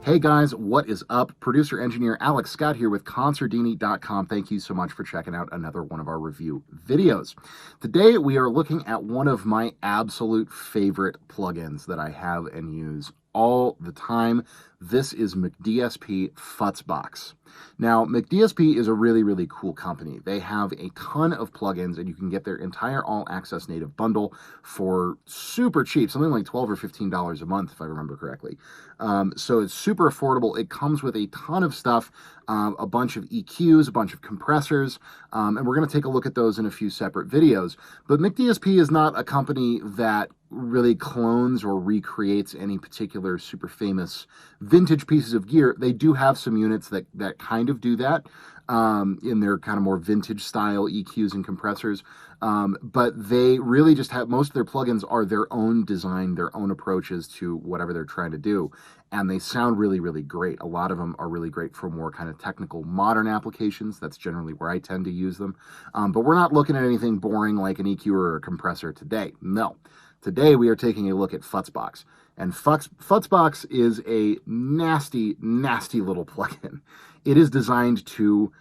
Hey guys, what is up? Producer engineer Alex Scott here with Consordini.com. Thank you so much for checking out another one of our review videos. Today we are looking at one of my absolute favorite plugins that I have and use all the time. This is McDSP Futzbox. Now, McDSP is a really, really cool company. They have a ton of plugins, and you can get their entire all-access native bundle for super cheap, something like $12 or $15 a month, if I remember correctly. So it's super affordable. It comes with a ton of stuff, a bunch of EQs, a bunch of compressors, and we're going to take a look at those in a few separate videos. But McDSP is not a company that really clones or recreates any particular super famous vintage pieces of gear. They do have some units that kind of do that in their kind of more vintage style EQs and compressors, but they really just have, most of their plugins are their own design, their own approaches to whatever they're trying to do, and they sound really, really great. A lot of them are really great for more kind of technical modern applications. That's generally where I tend to use them, but we're not looking at anything boring like an EQ or a compressor today. No. Today we are taking a look at Futzbox, and Futzbox is a nasty, nasty little plugin. It is designed to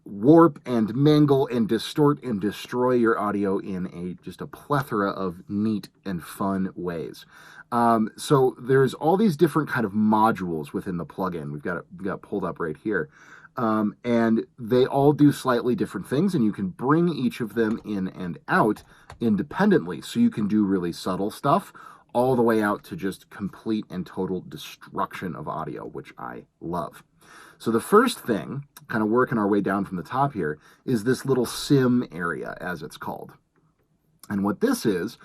warp and mangle and distort and destroy your audio in just a plethora of neat and fun ways. So there's all these different kind of modules within the plugin. We've got it pulled up right here. And they all do slightly different things, and you can bring each of them in and out independently. So you can do really subtle stuff all the way out to just complete and total destruction of audio, which I love. So the first thing, kind of working our way down from the top here, is this little sim area, as it's called. And what this is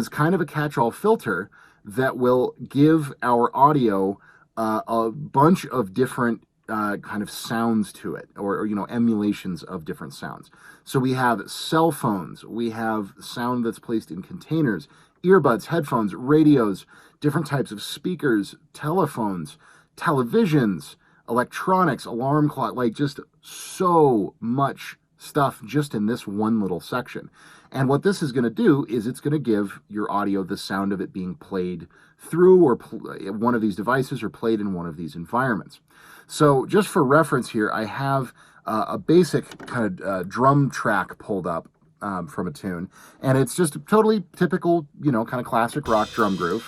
kind of a catch-all filter that will give our audio a bunch of different kind of sounds to it, or you know, emulations of different sounds. So we have cell phones, we have sound that's placed in containers, earbuds, headphones, radios, different types of speakers, telephones, televisions, electronics, alarm clock, like just so much stuff just in this one little section. And what this is going to do is it's going to give your audio the sound of it being played through or one of these devices or played in one of these environments. So just for reference here, I have a basic kind of drum track pulled up from a tune, and it's just a totally typical, you know, kind of classic rock drum groove.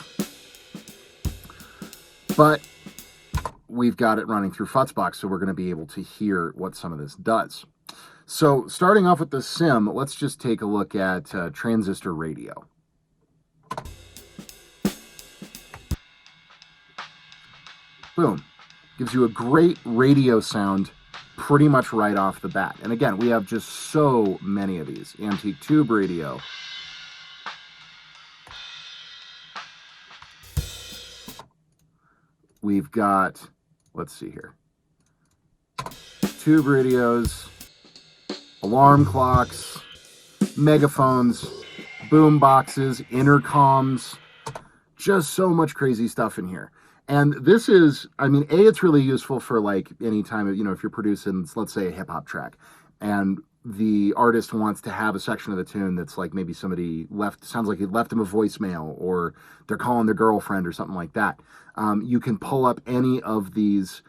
But we've got it running through Futzbox, so we're going to be able to hear what some of this does. So starting off with the sim, let's just take a look at transistor radio. Boom. Gives you a great radio sound pretty much right off the bat. And again, we have just so many of these. Antique tube radio. We've got, let's see here, tube radios, alarm clocks, megaphones, boom boxes, intercoms, just so much crazy stuff in here. And this is, I mean, it's really useful for like any time, you know, if you're producing, let's say, a hip hop track, and the artist wants to have a section of the tune that's like maybe somebody sounds like he left them a voicemail, or they're calling their girlfriend or something like that. You can pull up any of these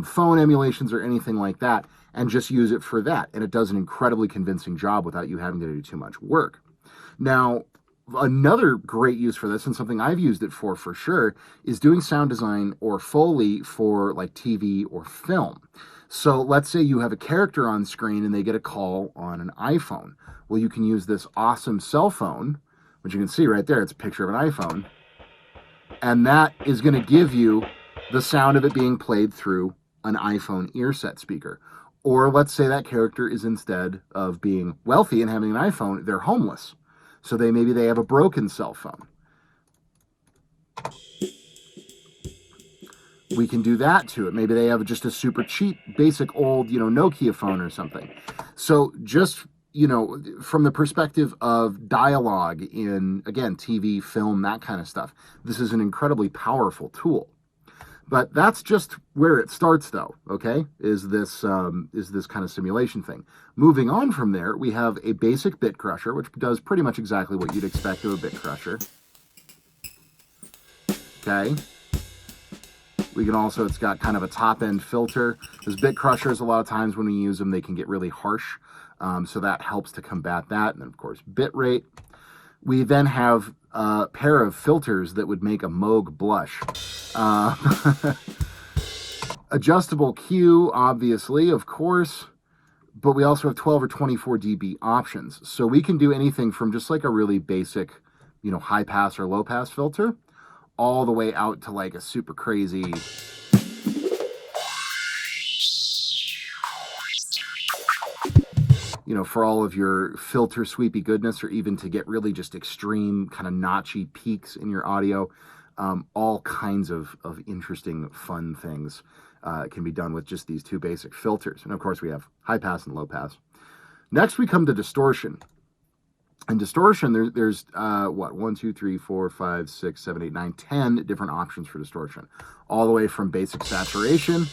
phone emulations or anything like that and just use it for that. And it does an incredibly convincing job without you having to do too much work. Now, another great use for this, and something I've used it for sure, is doing sound design or Foley for like TV or film. So let's say you have a character on screen and they get a call on an iPhone. Well, you can use this awesome cell phone, which you can see right there. It's a picture of an iPhone. And that is going to give you the sound of it being played through an iPhone earset speaker. Or let's say that character is, instead of being wealthy and having an iPhone, they're homeless. So maybe they have a broken cell phone. We can do that to it. Maybe they have just a super cheap, basic old, you know, Nokia phone or something. So just, you know, from the perspective of dialogue in, again, TV, film, that kind of stuff, this is an incredibly powerful tool. But that's just where it starts, though, okay, is this kind of simulation thing. Moving on from there, we have a basic bit crusher, which does pretty much exactly what you'd expect of a bit crusher. Okay. We can also, it's got kind of a top-end filter. There's bit crushers, a lot of times when we use them, they can get really harsh. So that helps to combat that. And then, of course, bit rate. We then have a pair of filters that would make a Moog blush. Adjustable Q, obviously, of course. But we also have 12 or 24 dB options. So we can do anything from just like a really basic, you know, high pass or low pass filter, all the way out to like a super crazy, you know, for all of your filter sweepy goodness, or even to get really just extreme kind of notchy peaks in your audio. All kinds of interesting, fun things can be done with just these two basic filters. And of course, we have high pass and low pass. Next, we come to distortion. And distortion, there's what, 1, 2, 3, 4, 5, 6, 7, 8, 9, 10 different options for distortion. All the way from basic saturation,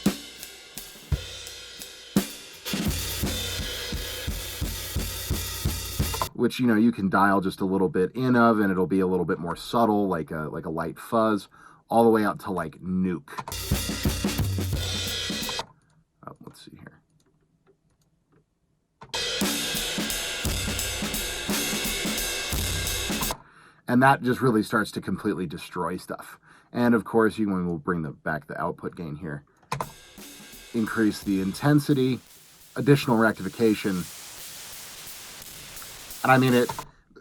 which, you know, you can dial just a little bit in of, and it'll be a little bit more subtle, like a light fuzz, all the way out to like nuke. Oh, let's see here. And that just really starts to completely destroy stuff. And of course, we'll bring back the output gain here. Increase the intensity, additional rectification. And I mean,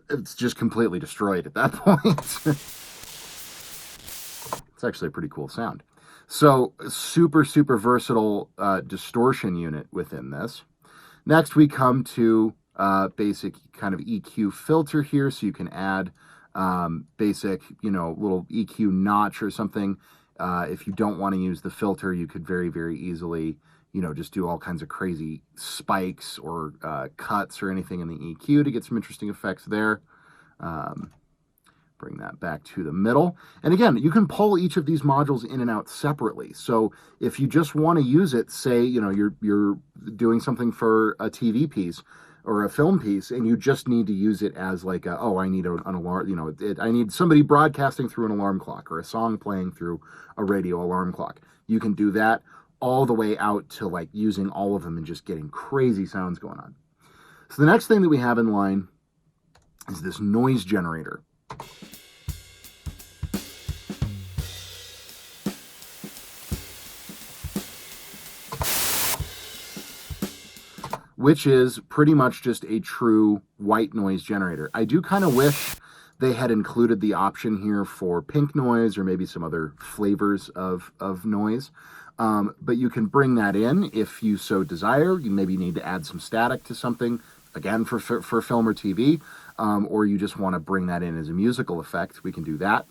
it's just completely destroyed at that point. It's actually a pretty cool sound. So super, super versatile distortion unit within this. Next, we come to basic kind of EQ filter here. So you can add basic, you know, little EQ notch or something. If you don't want to use the filter, you could very, very easily, you know, just do all kinds of crazy spikes or cuts or anything in the EQ to get some interesting effects there. Bring that back to the middle. And again, you can pull each of these modules in and out separately. So if you just want to use it, say, you know, you're doing something for a TV piece or a film piece, and you just need to use it as like a, oh, I need an alarm, you know, I need somebody broadcasting through an alarm clock or a song playing through a radio alarm clock. You can do that all the way out to like using all of them and just getting crazy sounds going on. So the next thing that we have in line is this noise generator. Which is pretty much just a true white noise generator. I do kind of wish they had included the option here for pink noise or maybe some other flavors of noise. But you can bring that in if you so desire. You maybe need to add some static to something, again, for film or TV, or you just want to bring that in as a musical effect. We can do that.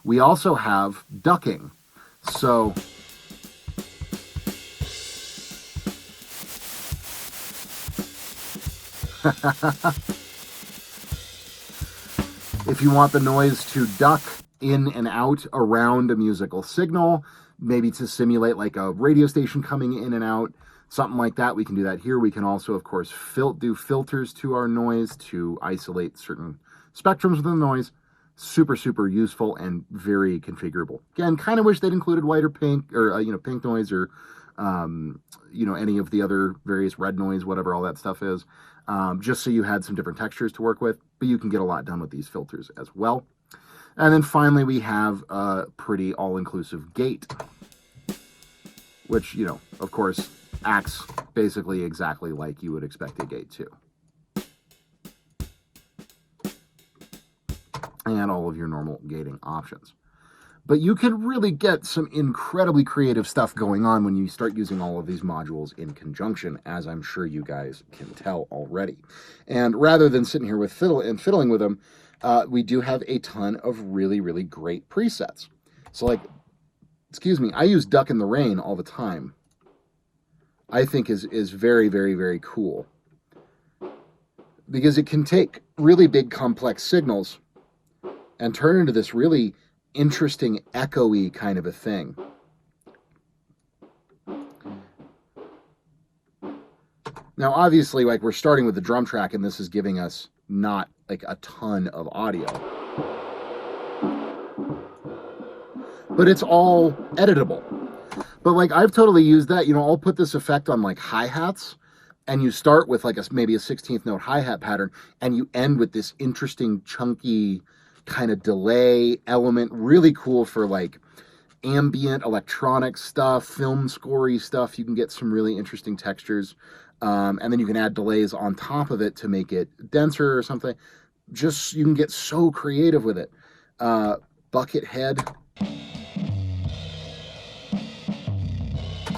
We also have ducking. So if you want the noise to duck in and out around a musical signal, maybe to simulate like a radio station coming in and out, something like that, we can do that here. We can also, of course, do filters to our noise to isolate certain spectrums within the noise. Super, super useful and very configurable. Again, kind of wish they'd included white or pink, or you know, pink noise, or you know, any of the other various red noise, whatever all that stuff is, just so you had some different textures to work with. But you can get a lot done with these filters as well. And then finally, we have a pretty all-inclusive gate, which, you know, of course, acts basically exactly like you would expect a gate to. And all of your normal gating options. But you can really get some incredibly creative stuff going on when you start using all of these modules in conjunction, as I'm sure you guys can tell already. And rather than sitting here with fiddling with them, we do have a ton of really, really great presets. So like, excuse me, I use Duck in the Rain all the time. I think is very, very, very cool. Because it can take really big complex signals and turn into this really interesting, echoey kind of a thing. Now, obviously, like, we're starting with the drum track, and this is giving us not like a ton of audio. But it's all editable. But like I've totally used that. You know, I'll put this effect on like hi-hats, and you start with like maybe a 16th note hi-hat pattern, and you end with this interesting chunky kind of delay element. Really cool for like ambient electronic stuff, film scorey stuff. You can get some really interesting textures. And then you can add delays on top of it to make it denser or something. Just, you can get so creative with it. Bucket head.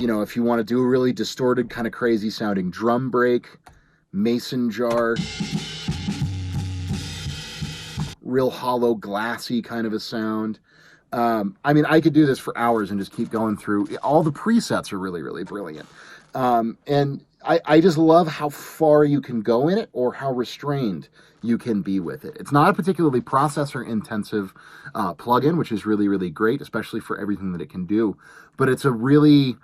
You know, if you want to do a really distorted, kind of crazy sounding drum break, mason jar, real hollow, glassy kind of a sound. I mean, I could do this for hours and just keep going through. All the presets are really, really brilliant. And I just love how far you can go in it or how restrained you can be with it. It's not a particularly processor-intensive plugin, which is really, really great, especially for everything that it can do. But it's a really,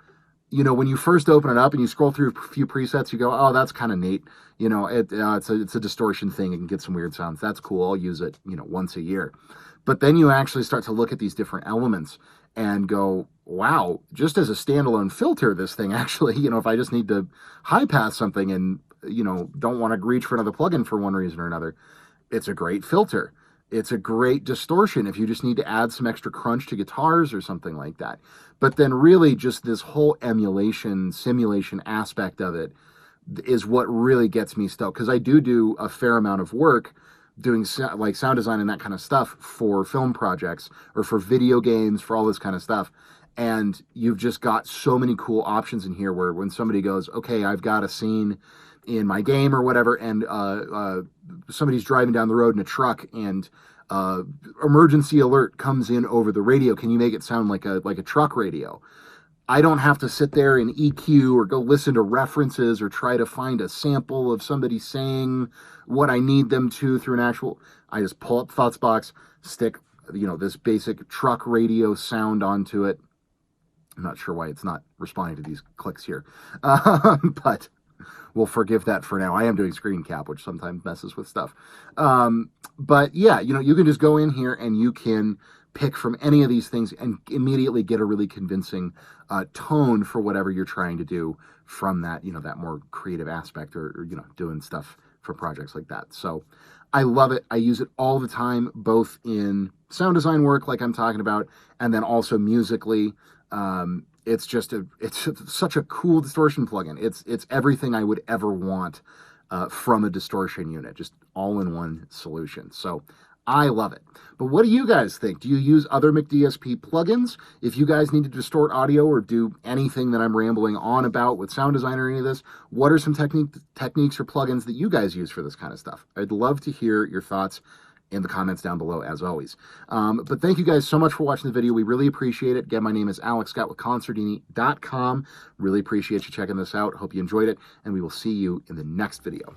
you know, when you first open it up and you scroll through a few presets, you go, oh, that's kind of neat. You know, it's a distortion thing. It can get some weird sounds. That's cool. I'll use it, you know, once a year. But then you actually start to look at these different elements and go, wow, just as a standalone filter, this thing actually, you know, if I just need to high pass something and, you know, don't want to reach for another plugin for one reason or another, it's a great filter. It's a great distortion if you just need to add some extra crunch to guitars or something like that. But then really just this whole emulation, simulation aspect of it is what really gets me stoked. Because I do a fair amount of work doing like sound design and that kind of stuff for film projects or for video games, for all this kind of stuff. And you've just got so many cool options in here where when somebody goes, okay, I've got a scene in my game or whatever, and somebody's driving down the road in a truck and emergency alert comes in over the radio. Can you make it sound like a truck radio? I don't have to sit there and EQ or go listen to references or try to find a sample of somebody saying what I need them to through an actual. I just pull up Futzbox, stick, you know, this basic truck radio sound onto it. I'm not sure why it's not responding to these clicks here, but we'll forgive that for now. I am doing screen cap, which sometimes messes with stuff. But yeah, you know, you can just go in here and you can pick from any of these things and immediately get a really convincing tone for whatever you're trying to do from that, you know, that more creative aspect or, you know, doing stuff for projects like that. So I love it. I use it all the time, both in sound design work, like I'm talking about, and then also musically. It's just it's such a cool distortion plugin. It's everything I would ever want from a distortion unit, just all in one solution. So I love it. But what do you guys think? Do you use other McDSP plugins? If you guys need to distort audio or do anything that I'm rambling on about with sound design or any of this, what are some techniques or plugins that you guys use for this kind of stuff? I'd love to hear your thoughts in the comments down below, as always. But thank you guys so much for watching the video. We really appreciate it. Again, my name is Alex Scott with Consordini.com. Really appreciate you checking this out. Hope you enjoyed it, and we will see you in the next video.